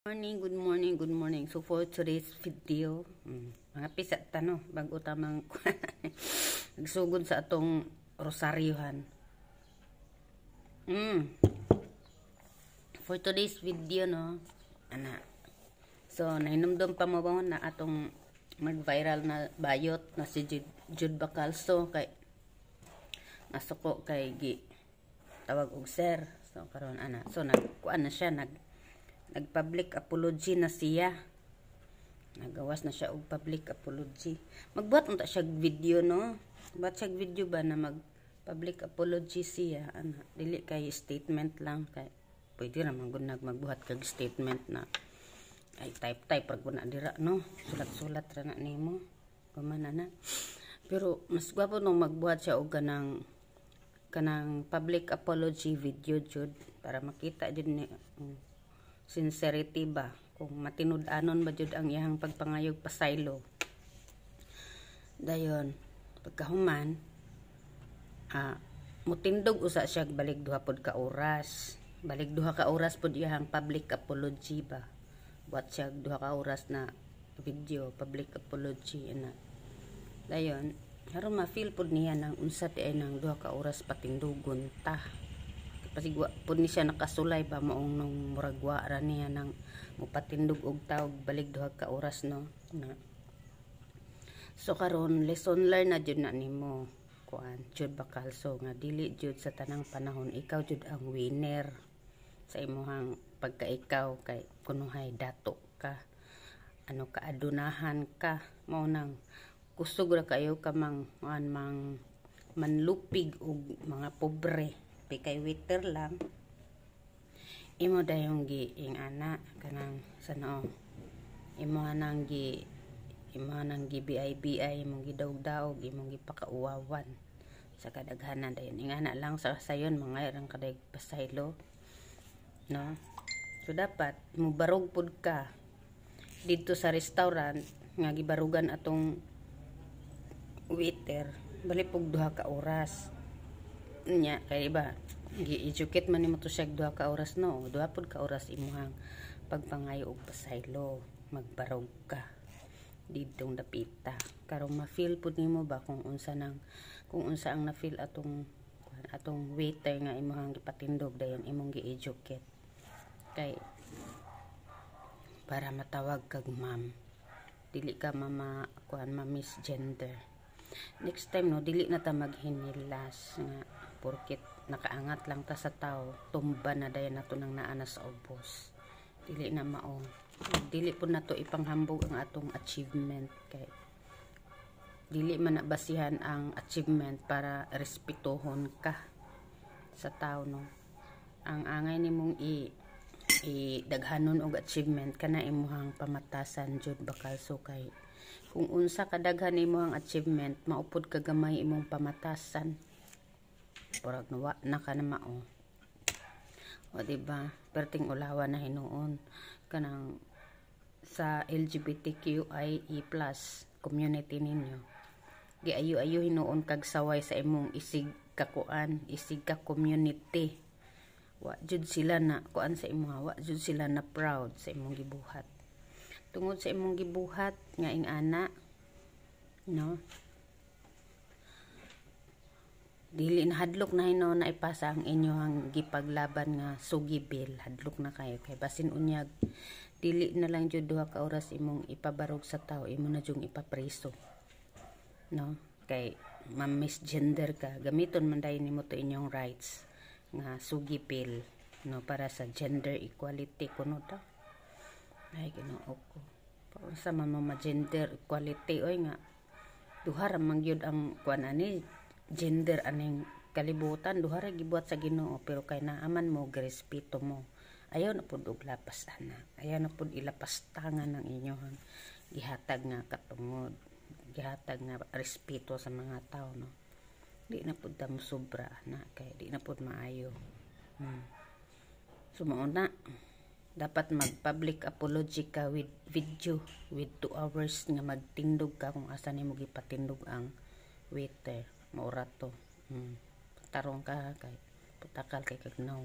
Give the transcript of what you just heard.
Good morning, good morning. So for today's video, mga pisat tano, bago tamang nagsugod sa atong rosaryohan. For today's video, no, so nainumdum pa mo ba na atong mag-viral na bayot na si Jude Bacalso kay nasuko kay tawag og sir. So karon so nagkuan na siya, nag-public apology na siya. Nagawas na siya og public apology. Magbuhat unta siya video, no? Buhat siya video ba na mag-public apology siya? Dili kay statement lang. Kay pwede naman gud magbuhat kag statement na ay type pag na dira, no? Sulat-sulat ra na nimo. Kumana na. Pero mas gwapo nung magbuhat siya og kanang public apology video jud para makita jud ni sincerity ba, kung matinud-anon ba jud ang iyang pagpangayog pasaylo. Dayon pagkahuman mutindog usa siya balik duha pod ka oras. Balik duha ka oras pod iyang public apology ba. Buat siya duha ka oras na video public apology ana. Dayon haron ma-feel pod niya nang unsa ti ay nang duha ka oras patindugon ta. Pasigwa po ni siya nakasulay ba maong nung muragwa ra niya nang mupatindog og tawag balik duha ka oras, no, na. So karon lesson learn na jud na nimo kuan Jude Bacalso nga dili jud sa tanang panahon ikaw jud ang winner sa imong pagkaikaw kay kunuhay dato ka, kaadunahan ka, mao nang kusog ra kayo ka manlupig og mga pobre. Kay waiter lang imo dayong giing ana kanang sano imo nang gi BIBI imong gidaog-daog imong gipakauwawan sa kadaghanan dayon ingana lang sa sayon mga irang kadag pasaylo, no. So dapat mubarog pud ka dito sa restaurant nga gibarugan atong waiter balik pug duha ka oras nya kay iba gi-educate man nimo to siya duha ka oras, no. Duha pud ka oras imong pagpangayo og pasaylo magbarog ka didtong dapita karon ma-feel pud nimo ba kung unsa ang na-feel atong waiter nga imong gipatindog dayon imong gi-educate kay para matawag kag ma'am, dili ka misgender. Next time, no, dili na ta maghinilas nga porket nakaangat lang ta sa tao tumba na dayon nato nang naana sa ubos. Dili na mao. Dili po nato ipanghambog ang atong achievement kay dili man basihan ang achievement para respetuhon ka sa tao, no. Ang angay nimong daghanon og achievement kana imong pamatasan Jude Bacalso kay kung unsa kadaghan nimo ang achievement maupod ka gamay imong pamatasan porag na ka na mao, o diba perting ulawan na hinuon kanang sa LGBTQIE+ community ninyo giayo-ayo hinuon kag saway sa imong isig ka community. Wa jud sila na kuan sa imong, wa jud sila na proud sa imong gibuhat tungod sa imong gibuhat nga ingana, no. Dili na hadlok na hino na ipasa ang inyong gipaglaban nga sugi bill, hadlok na kayo kay basin unyag dili na lang jud duha ka oras imong ipabarog sa tao imo na jung ipapreso, no. Kay misgender ka gamiton man dayon nimo to inyong rights nga sugi bill, no, para sa gender equality kuno ta. Ay Ginoo ko, paunsa man mo gender equality oy nga duha ra man gyud ang kuan ani gender aning kalibutan, duha ra gibuhat sa Ginoo pero kay naaman mo girespeto mo. Ayaw na pud og lapas ana, ayaw na pud ilapas tangan ng inyong gihatag nga katungod, gihatag nga respeto sa mga tao, no. Di na pud ta sobra ana kay di na pud maayo. So mao na dapat mag-public apology ka with video with 2 hours nga magtindog ka kung asa nimo gipatindog ang waiter. Maura to. Tarong ka kay putakal kay kagnaw.